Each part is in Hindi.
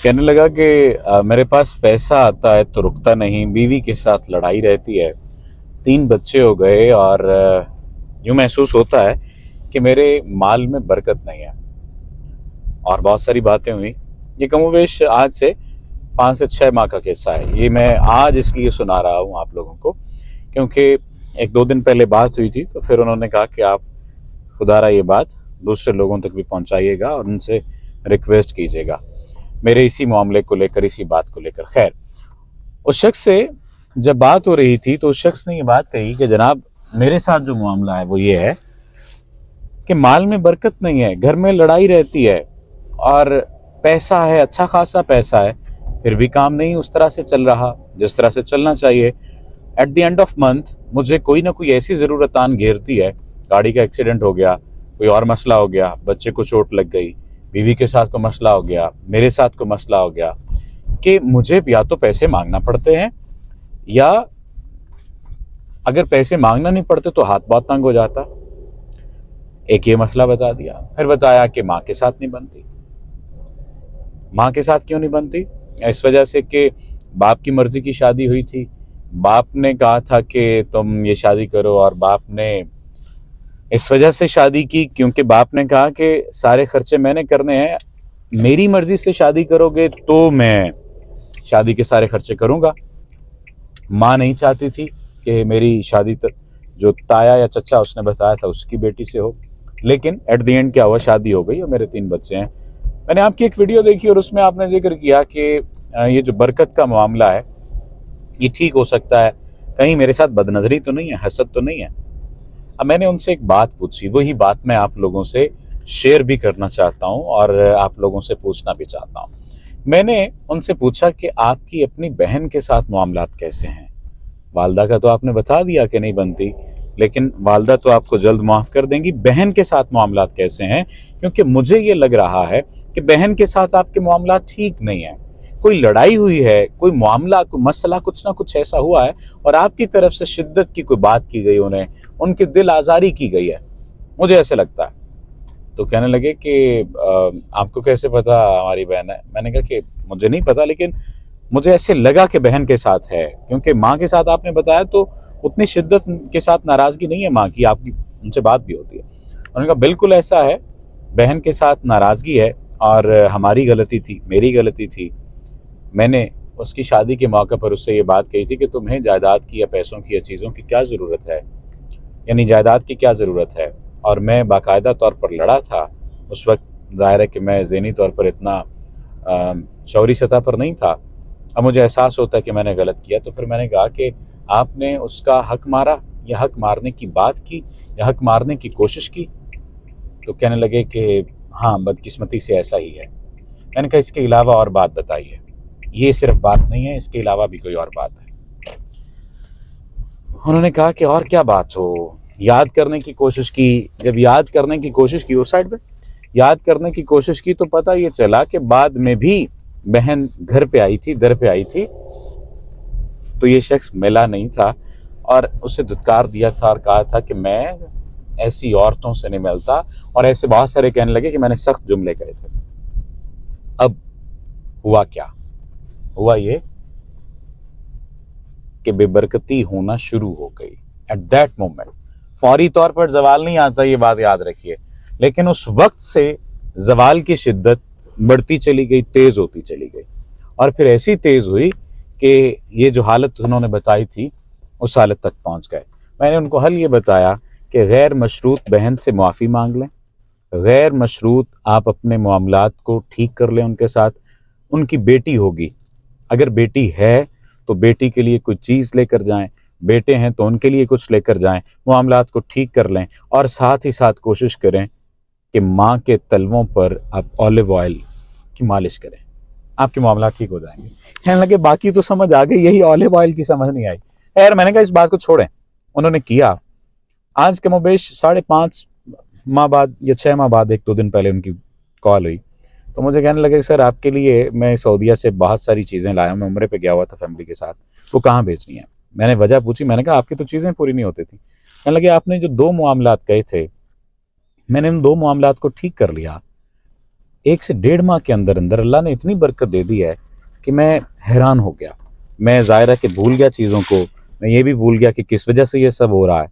कहने लगा कि मेरे पास पैसा आता है तो रुकता नहीं, बीवी के साथ लड़ाई रहती है, 3 बच्चे हो गए और यूँ महसूस होता है कि मेरे माल में बरकत नहीं है। और बहुत सारी बातें हुई। ये कमोबेश आज से 5 से 6 माह का किस्सा है। ये मैं आज इसलिए सुना रहा हूँ आप लोगों को क्योंकि 1-2 दिन पहले बात हुई थी, तो फिर उन्होंने कहा कि आप खुदारा ये बात दूसरे लोगों तक भी पहुंचाइएगा और उनसे रिक्वेस्ट कीजिएगा मेरे इसी मामले को लेकर, इसी बात को लेकर। खैर, उस शख्स से जब बात हो रही थी तो उस शख्स ने ये बात कही कि जनाब, मेरे साथ जो मामला है वो ये है कि माल में बरकत नहीं है, घर में लड़ाई रहती है और पैसा है, अच्छा खासा पैसा है, फिर भी काम नहीं उस तरह से चल रहा जिस तरह से चलना चाहिए। At the end of month मुझे कोई ना कोई ऐसी ज़रूरत आन घेरती है, गाड़ी का एक्सीडेंट हो गया, कोई और मसला हो गया, बच्चे को चोट लग गई, बीवी के साथ कोई मसला हो गया, मेरे साथ कोई मसला हो गया, कि मुझे या तो पैसे मांगना पड़ते हैं या अगर पैसे मांगना नहीं पड़ते तो हाथ बहुत तंग हो जाता। एक ये मसला बता दिया, फिर बताया कि माँ के साथ नहीं बनती। माँ के साथ क्यों नहीं बनती? इस वजह से कि बाप की मर्जी की शादी हुई थी, बाप ने कहा था कि तुम ये शादी करो, और बाप ने इस वजह से शादी की क्योंकि बाप ने कहा कि सारे खर्चे मैंने करने हैं, मेरी मर्जी से शादी करोगे तो मैं शादी के सारे खर्चे करूंगा। माँ नहीं चाहती थी कि मेरी शादी जो ताया या चचा उसने बताया था उसकी बेटी से हो, लेकिन एट द एंड क्या हुआ, शादी हो गई और मेरे 3 बच्चे हैं। मैंने आपकी एक वीडियो देखी और उसमें आपने जिक्र किया कि ये जो बरकत का मामला है ये ठीक हो सकता है, कहीं मेरे साथ बदनजरी तो नहीं है, हसद तो नहीं है। अब मैंने उनसे एक बात पूछी, वही बात मैं आप लोगों से शेयर भी करना चाहता हूँ और आप लोगों से पूछना भी चाहता हूँ। मैंने उनसे पूछा कि आपकी अपनी बहन के साथ मामलात कैसे हैं? वालदा का तो आपने बता दिया कि नहीं बनती, लेकिन वालदा तो आपको जल्द माफ़ कर देंगी, बहन के साथ मामलात कैसे हैं? क्योंकि मुझे ये लग रहा है कि बहन के साथ आपके मामलात ठीक नहीं है, कोई लड़ाई हुई है, कोई मामला, कोई मसला, कुछ ना कुछ ऐसा हुआ है और आपकी तरफ से शिद्दत की कोई बात की गई, उन्हें उनकी दिल आज़ारी की गई है, मुझे ऐसे लगता है। तो कहने लगे कि आपको कैसे पता हमारी बहन है? मैंने कहा कि मुझे नहीं पता, लेकिन मुझे ऐसे लगा कि बहन के साथ है, क्योंकि माँ के साथ आपने बताया तो उतनी शिद्दत के साथ नाराज़गी नहीं है माँ की, आपकी उनसे बात भी होती है। उन्होंने कहा बिल्कुल ऐसा है, बहन के साथ नाराज़गी है और हमारी गलती थी, मेरी गलती थी। मैंने उसकी शादी के मौके पर उससे ये बात कही थी कि तुम्हें जायदाद की या पैसों की या चीज़ों की क्या ज़रूरत है, यानी जायदाद की क्या ज़रूरत है। और मैं बाकायदा तौर पर लड़ा था उस वक्त, ज़ाहिर है कि मैं ज़हनी तौर पर इतना शौरी सतह पर नहीं था। अब मुझे एहसास होता है कि मैंने गलत किया, तो फिर मैंने कहा कि आपने उसका हक मारा या हक मारने की बात की या हक मारने की कोशिश की? तो कहने लगे कि हाँ, बदकिस्मती से ऐसा ही है। मैंने कहा इसके अलावा और बात बताइए, ये सिर्फ बात नहीं है, इसके अलावा भी कोई और बात है? उन्होंने कहा कि और क्या बात हो? याद करने की कोशिश की। जब याद करने की कोशिश की, उस साइड पे याद करने की कोशिश की, तो पता ये चला कि बाद में भी बहन घर पे आई थी, दर पे आई थी, तो ये शख्स मिला नहीं था और उसे धुतकार दिया था और कहा था कि मैं ऐसी औरतों से नहीं मिलता, और ऐसे बहुत सारे कहने लगे कि मैंने सख्त जुमले कहे थे। अब हुआ क्या? हुआ ये कि बेबरकती होना शुरू हो गई एट दैट मोमेंट। फौरी तौर पर जवाल नहीं आता, ये बात याद रखिए, लेकिन उस वक्त से जवाल की शिद्दत बढ़ती चली गई, तेज होती चली गई, और फिर ऐसी तेज हुई कि ये जो हालत उन्होंने बताई थी उस हालत तक पहुंच गए। मैंने उनको हल ये बताया कि गैर मशरूत बहन से माफ़ी मांग लें, गैर मशरूत आप अपने मामलात को ठीक कर लें उनके साथ। उनकी बेटी होगी, अगर बेटी है तो बेटी के लिए कोई चीज़ लेकर जाएं, बेटे हैं तो उनके लिए कुछ लेकर जाएं, मामलात को ठीक कर लें, और साथ ही साथ कोशिश करें कि माँ के तलवों पर आप ऑलिव ऑयल की मालिश करें, आपके मामला ठीक हो जाएंगे। कहने लगे बाकी तो समझ आ गई, यही ऑलिव ऑयल की समझ नहीं आई। यार मैंने कहा इस बात को छोड़ें। उन्होंने किया। आज कमोबेश 5.5 माह बाद या 6 माह बाद 1-2 दिन पहले उनकी कॉल हुई, तो मुझे कहने लगे सर आपके लिए मैं सऊदीया से बहुत सारी चीज़ें लाया, मैं उम्रे पे गया हुआ था फैमिली के साथ, वो कहाँ भेजनी है? मैंने वजह पूछी, मैंने कहा आपकी तो चीज़ें पूरी नहीं होती थी। कहने लगे आपने जो 2 मामलात कहे थे, मैंने उन 2 मामलात को ठीक कर लिया, 1 से 1.5 माह के अंदर अंदर अल्लाह ने इतनी बरकत दे दी है कि मैं हैरान हो गया। मैं ज़ाहिर कि भूल गया चीज़ों को, मैं ये भी भूल गया कि किस वजह से ये सब हो रहा है।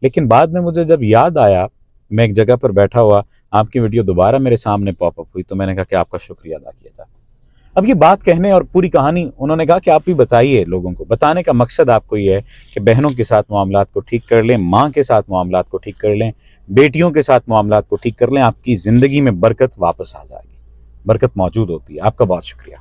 लेकिन बाद में मुझे जब याद आया, मैं एक जगह पर बैठा हुआ, आपकी वीडियो दोबारा मेरे सामने पॉपअप हुई, तो मैंने कहा कि आपका शुक्रिया अदा किया जाए। अब ये बात कहने और पूरी कहानी उन्होंने कहा कि आप भी बताइए लोगों को। बताने का मकसद आपको ये है कि बहनों के साथ मामलात को ठीक कर लें, माँ के साथ मामलात को ठीक कर लें, बेटियों के साथ मामलात को ठीक कर लें, आपकी ज़िंदगी में बरकत वापस आ जाएगी, बरकत मौजूद होती है। आपका बहुत शुक्रिया।